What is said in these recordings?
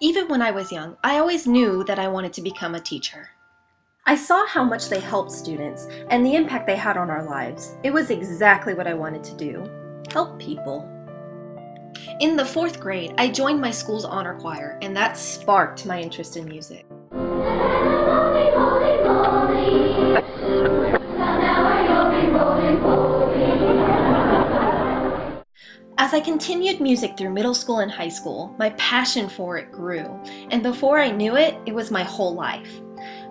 Even when I was young, I always knew that I wanted to become a teacher. I saw how much they helped students and the impact they had on our lives. It was exactly what I wanted to do. Help people. In the 4th grade, I joined my school's honor choir, and that sparked my interest in music. As I continued music through middle school and high school, my passion for it grew, and before I knew it, it was my whole life.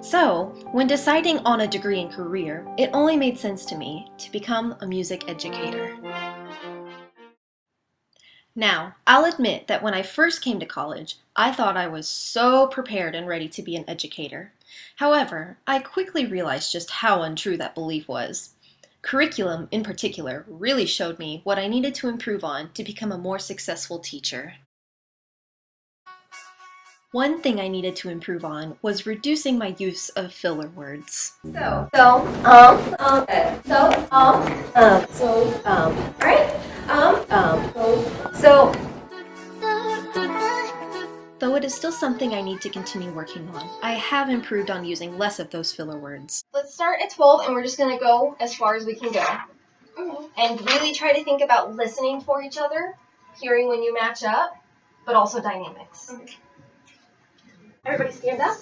So, when deciding on a degree and career, it only made sense to me to become a music educator. Now, I'll admit that when I first came to college, I thought I was so prepared and ready to be an educator. However, I quickly realized just how untrue that belief was. Curriculum, in particular, really showed me what I needed to improve on to become a more successful teacher. One thing I needed to improve on was reducing my use of filler words. Right? Though it is still something I need to continue working on, I have improved on using less of those filler words. Let's start at 12 and we're just going to go as far as we can go. And really try to think about listening for each other, hearing when you match up, but also dynamics. Everybody stand up.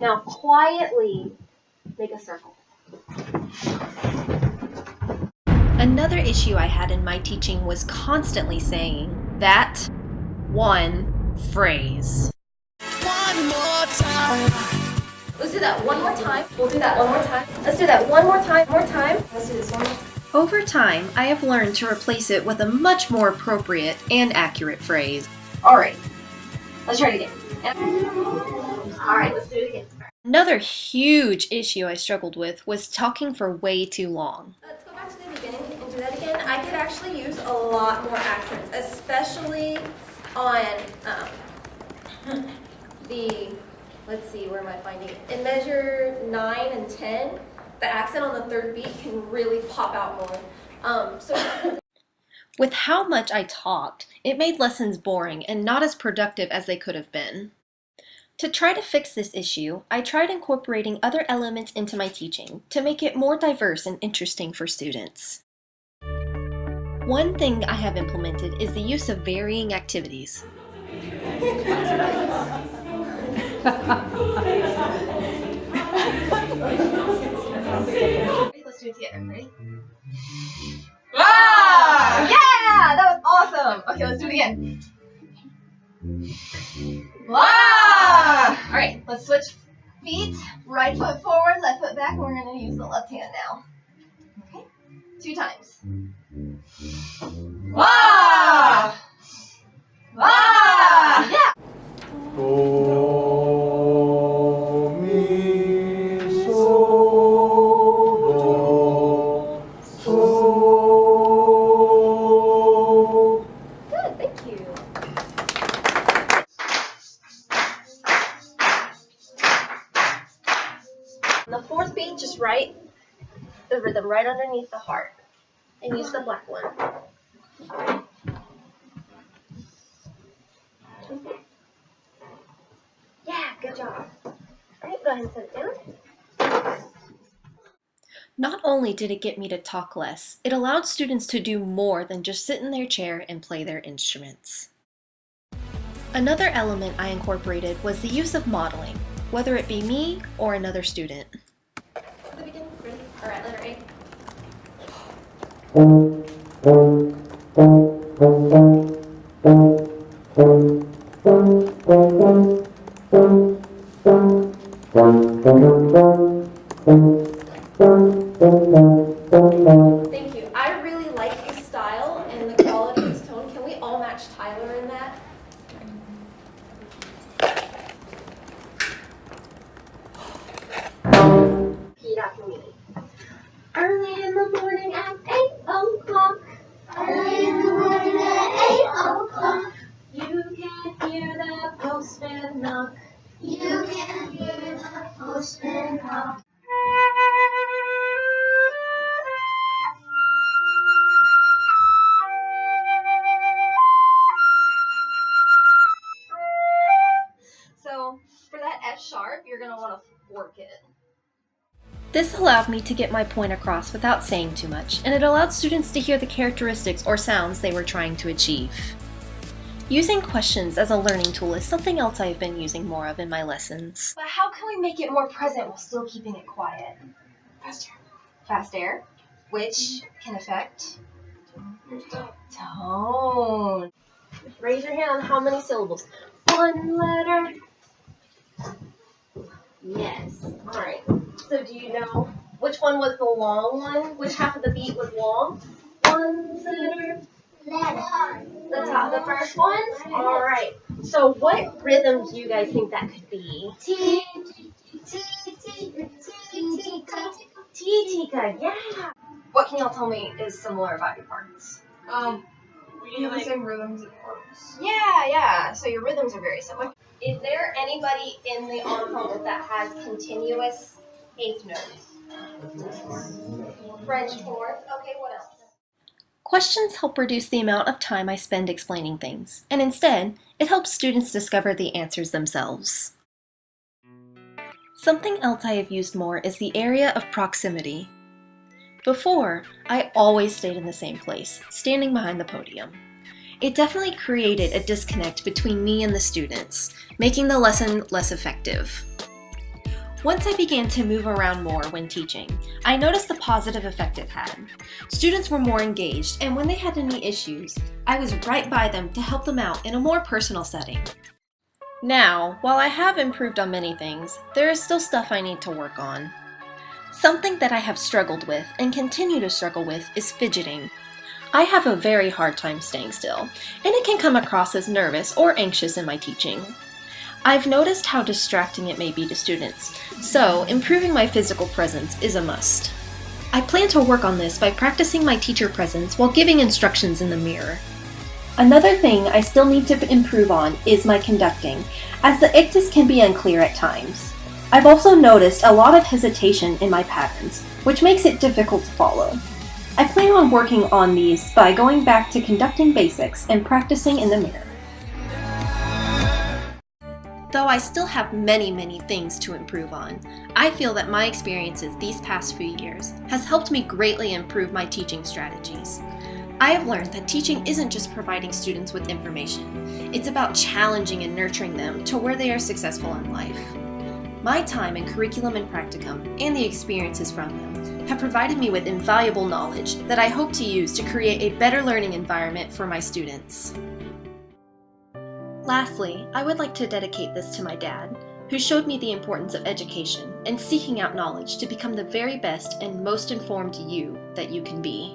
Now quietly make a circle. Another issue I had in my teaching was constantly saying that one phrase. One more time. Let's do that one more time. We'll do that one more time. Let's do that one more time. Let's do this one more time. Over time, I have learned to replace it with a much more appropriate and accurate phrase. Alright. Let's try it again. Alright, let's do it again. Another huge issue I struggled with was talking for way too long. Let's go back to the beginning and do that again. I could actually use a lot more accents, especially on let's see, where am I finding it? In measure 9 and 10, the accent on the 3rd beat can really pop out more. With how much I talked, it made lessons boring and not as productive as they could have been. To try to fix this issue, I tried incorporating other elements into my teaching to make it more diverse and interesting for students. One thing I have implemented is the use of varying activities. Let's do it together. Ready? Ah! Yeah! That was awesome! Okay, let's do it again. Wow! Alright, let's switch feet. Right foot forward, left foot back, and we're going to use the left hand now. Okay? 2 times. Wow! Wow! Yeah! Do, mi, so, do, so. Good, thank you. On the 4th beat, just write the rhythm right underneath the heart. And use the black one. Yeah, good job. Alright, go ahead and set it down. Not only did it get me to talk less, it allowed students to do more than just sit in their chair and play their instruments. Another element I incorporated was the use of modeling, whether it be me or another student. At the beginning, ready? Alright, letter A. Thank you. I really like his style and the quality of his tone. Can we all match Tyler in that? Repeat after me. Early in the morning at 8 o'clock. Early in the morning. work it. This allowed me to get my point across without saying too much, and it allowed students to hear the characteristics or sounds they were trying to achieve. Using questions as a learning tool is something else I've been using more of in my lessons. But how can we make it more present while still keeping it quiet? Fast air, which can affect tone. Raise your hand on how many syllables. 1 letter. Yes. All right. So do you know which one was the long one? Which half of the beat was long? 1 letter. The first one? All right. So what rhythm do you guys think that could be? Tika, yeah. What can y'all tell me is similar about your parts? We have the same rhythms and parts. Yeah. So your rhythms are very similar. Is there anybody in the ensemble that has continuous eighth notes? French fourth. Okay, what else? Questions help reduce the amount of time I spend explaining things, and instead, it helps students discover the answers themselves. Something else I have used more is the area of proximity. Before, I always stayed in the same place, standing behind the podium. It definitely created a disconnect between me and the students, making the lesson less effective. Once I began to move around more when teaching, I noticed the positive effect it had. Students were more engaged, and when they had any issues, I was right by them to help them out in a more personal setting. Now, while I have improved on many things, there is still stuff I need to work on. Something that I have struggled with and continue to struggle with is fidgeting. I have a very hard time staying still, and it can come across as nervous or anxious in my teaching. I've noticed how distracting it may be to students, so improving my physical presence is a must. I plan to work on this by practicing my teacher presence while giving instructions in the mirror. Another thing I still need to improve on is my conducting, as the ictus can be unclear at times. I've also noticed a lot of hesitation in my patterns, which makes it difficult to follow. I plan on working on these by going back to conducting basics and practicing in the mirror. Though I still have many things to improve on, I feel that my experiences these past few years has helped me greatly improve my teaching strategies. I have learned that teaching isn't just providing students with information, it's about challenging and nurturing them to where they are successful in life. My time in curriculum and practicum and the experiences from them have provided me with invaluable knowledge that I hope to use to create a better learning environment for my students. Lastly, I would like to dedicate this to my dad, who showed me the importance of education and seeking out knowledge to become the very best and most informed you that you can be.